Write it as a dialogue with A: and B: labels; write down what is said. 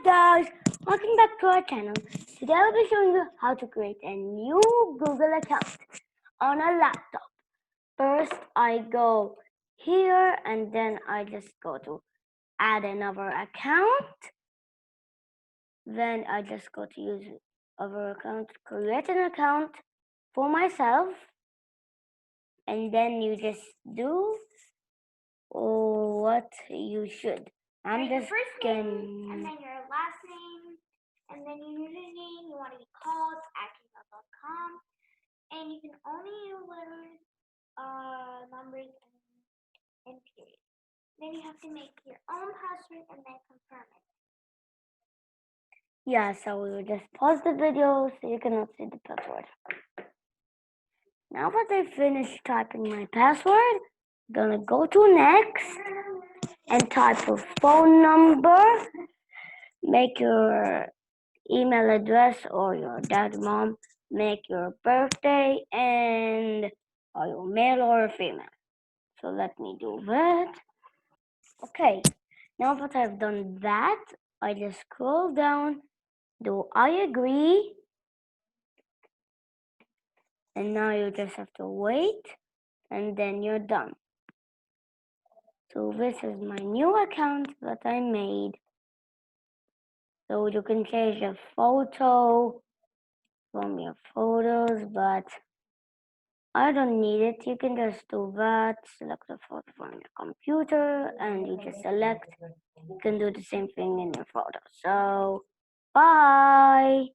A: Guys, welcome back to our channel. Today I'll be showing you how to create a new Google account on a laptop. First I go here and then I just go to add another account. Then I just go to use other account, create an account for myself, and then you just do what you should. I'm just
B: and then your last name, and then your username. You want to be called at gmail.com, and you can only use letters, numbers, and periods. Then you have to make your own password and then confirm it.
A: Yeah, so we will just pause the video so you cannot see the password. Now that I finished typing my password, I'm gonna go to next and type a phone number, make your email address or your dad, mom, make your birthday, and are you male or female? So let me do that. Okay, now that I've done that, I just scroll down, do I agree? And now you just have to wait, and then you're done. So this is my new account that I made. So you can change a photo from your photos, but I don't need it. You can just do that, select a photo from your computer, and you just select. You can do the same thing in your photo. So, bye!